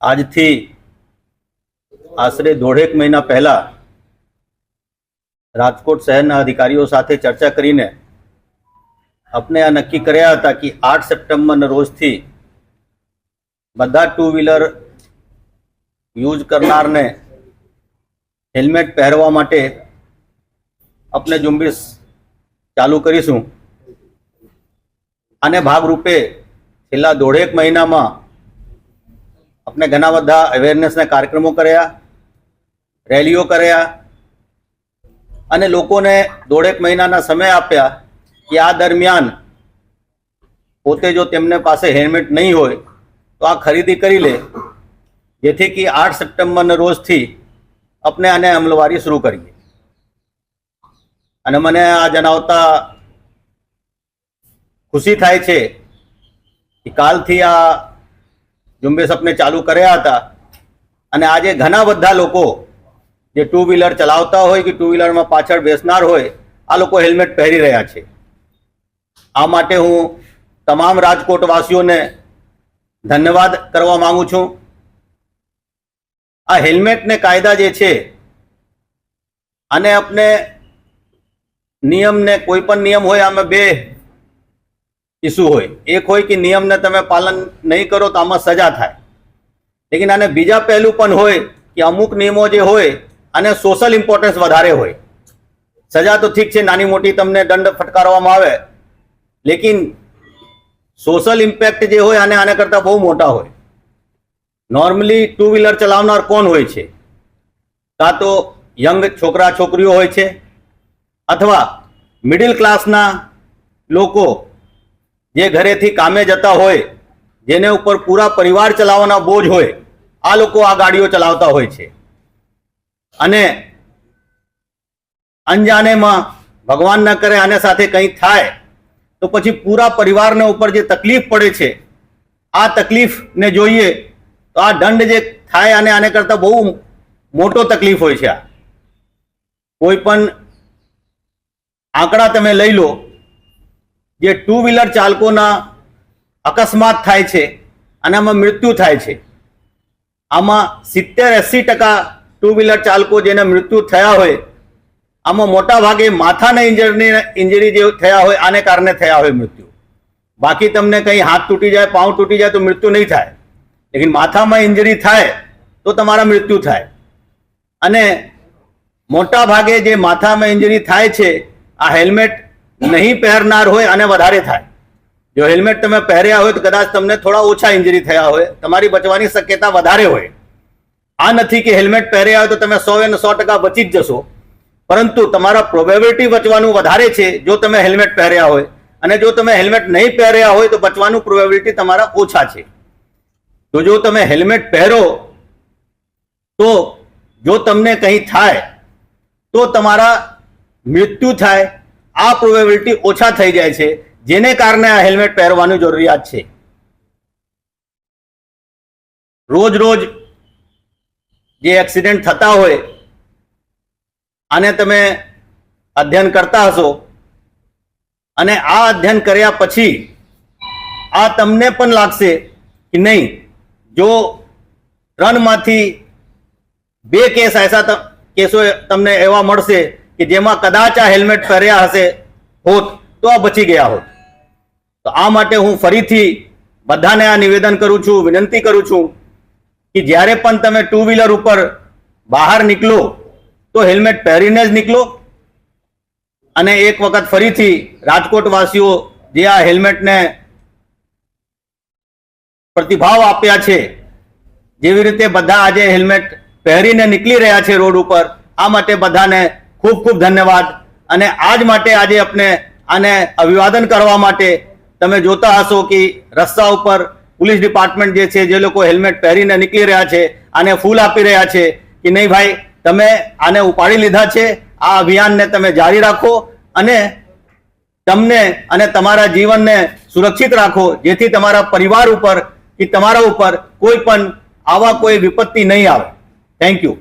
આજથી આશરે દોઢેક મહિના પહેલા રાજકોટ શહેરના અધિકારીઓ સાથે ચર્ચા કરીને આપણે આ નક્કી કર્યા હતા કે 8 સપ્ટેમ્બરના રોજથી બધા ટુ વ્હીલર યુઝ કરનારને હેલ્મેટ પહેરવા માટે આપણે ઝુંબેશ ચાલુ કરીશું। આને ભાગરૂપે છેલ્લા દોઢેક મહિનામાં આપણે ઘણા બધા અવેરનેસના કાર્યક્રમો કર્યા, રેલીઓ કર્યા અને લોકોને દોઢેક મહિનાના સમય આપ્યા કે આ દરમિયાન પોતે જો તેમને પાસે હેલ્મેટ નહીં હોય તો આ ખરીદી કરી લે, જેથી કે 8 સપ્ટેમ્બરના રોજથી આપણે આને અમલવારી શરૂ કરીએ। અને મને આ જણાવતા ખુશી થાય છે કે કાલથી આ ઝુંબેશ આપણે ચાલુ કર્યા હતા અને આજે ઘણા બધા લોકો જે ટુ વ્હીલર ચલાવતા હોય કે ટુ વ્હીલરમાં પાછળ બેસનાર હોય આ લોકો હેલ્મેટ પહેરી રહ્યા છે। આ માટે હું તમામ રાજકોટ વાસીઓને ધન્યવાદ કરવા માંગુ છું। આ હેલ્મેટને કાયદા જે છે આને આપણે નિયમને કોઈ પણ નિયમ હોય આમાં બે ઇસ્યુ હોય। એક હોય કે નિયમને તમે પાલન નહીં કરો તો આમાં સજા થાય, લેકિન આને બીજા પહેલું પણ હોય કે અમુક નિયમો જે હોય આને સોશિયલ ઇમ્પોર્ટન્સ વધારે હોય। સજા તો ઠીક છે, નાની મોટી તમને દંડ ફટકારવામાં આવે, લેકિન સોશિયલ ઇમ્પેક્ટ જે હોય આને કરતાં બહુ મોટા હોય। નોર્મલી ટુ વ્હીલર ચલાવનાર કોણ હોય છે? કાં તો યંગ છોકરા છોકરીઓ હોય છે અથવા મિડિલ ક્લાસના લોકો જે ઘરેથી કામે જતા હોય, જેને ઉપર પૂરા પરિવાર ચલાવવાના બોજ હોય, આ લોકો આ ગાડીઓ ચલાવતા હોય છે। અને અંજાનેમાં ભગવાન ન કરે આને સાથે કંઈ થાય તો પછી પૂરા પરિવારને ઉપર જે તકલીફ પડે છે આ તકલીફને જોઈએ તો આ દંડ જે થાય આને કરતાં બહુ મોટો તકલીફ હોય છે। આ કોઈ પણ આંકડા તમે લઈ લો, જે ટુ વ્હીલર ચાલકોના અકસ્માત થાય છે અને આમાં મૃત્યુ થાય છે, આમાં 70-80% ટુ વ્હીલર ચાલકો જેને મૃત્યુ થયા હોય આમાં મોટા ભાગે માથાના ઇન્જરી જે થયા હોય આને કારણે થયા હોય મૃત્યુ। બાકી તમને કંઈ હાથ તૂટી જાય, પાઉં તૂટી જાય તો મૃત્યુ નહીં થાય, લેકિન માથામાં ઇન્જરી થાય તો તમારા મૃત્યુ થાય। અને મોટા ભાગે જે માથામાં ઇન્જરી થાય છે આ હેલ્મેટ નહીં પહેરનાર હોય અને વધારે થાય। જો હેલ્મેટ તમે પહેર્યા હોય તો કદાચ તમને થોડા ઓછા ઇન્જરી થયા હોય, તમારી બચવાની શક્યતા વધારે હોય। આ નથી કે હેલ્મેટ પહેર્યા હોય તો તમે 100% બચી જ જશો, પરંતુ તમારા પ્રોબેબિલિટી બચવાનું વધારે છે જો તમે હેલ્મેટ પહેર્યા હોય, અને જો તમે હેલ્મેટ નહીં પહેર્યા હોય તો બચવાનું પ્રોબેબિલિટી તમારા ઓછા છે। તો જો તમે હેલ્મેટ પહેરો તો જો તમને કંઈ થાય તો તમારા મૃત્યુ થાય આ પ્રોબેબિલિટી ઓછા થઈ જાય છે, જેને કારણે આ હેલ્મેટ પહેરવાની જરૂરિયાત છે। રોજ રોજ જે એક્સિડન્ટ થતા હોય આને તમે અધ્યયન કરતા હશો, અને આ અધ્યયન કર્યા પછી આ તમને પણ લાગશે કે નહીં, જો 3માંથી 2 કેસ કેસો તમને એવા મળશે કે જેમાં કદાચ આ હેલ્મેટ પહેર્યા હશે હોત તો આ બચી ગયા હોત। તો આ માટે હું ફરીથી બધાને આ નિવેદન કરું છું, વિનંતી કરું છું કે જ્યારે પણ તમે ટુ વ્હીલર ઉપર બહાર નીકળો તો હેલ્મેટ પહેરીને જ નીકળો। અને એક વખત ફરીથી રાજકોટ વાસીઓ જે આ હેલ્મેટને પ્રતિભાવ આપ્યા છે, જેવી રીતે બધા આજે હેલ્મેટ પહેરીને નીકળી રહ્યા છે રોડ ઉપર, આ માટે બધાને ખૂબ ખૂબ ધન્યવાદ। અને આજ માટે આજે આપણે આને અભિવાદન કરવા માટે તમે જોતા હશો કે રસ્તા ઉપર પોલીસ ડિપાર્ટમેન્ટ જે છે, જે લોકો હેલ્મેટ પહેરીને નીકળી રહ્યા છે આને ફૂલ આપી રહ્યા છે કે નહીં ભાઈ, તમે આને ઉપાડી લીધા છે, આ અભિયાનને તમે જારી રાખો અને તમને અને તમારા જીવનને સુરક્ષિત રાખો, જેથી તમારા પરિવાર ઉપર કે તમારા ઉપર કોઈ પણ આવા કોઈ વિપત્તિ નહીં આવે। Thank you.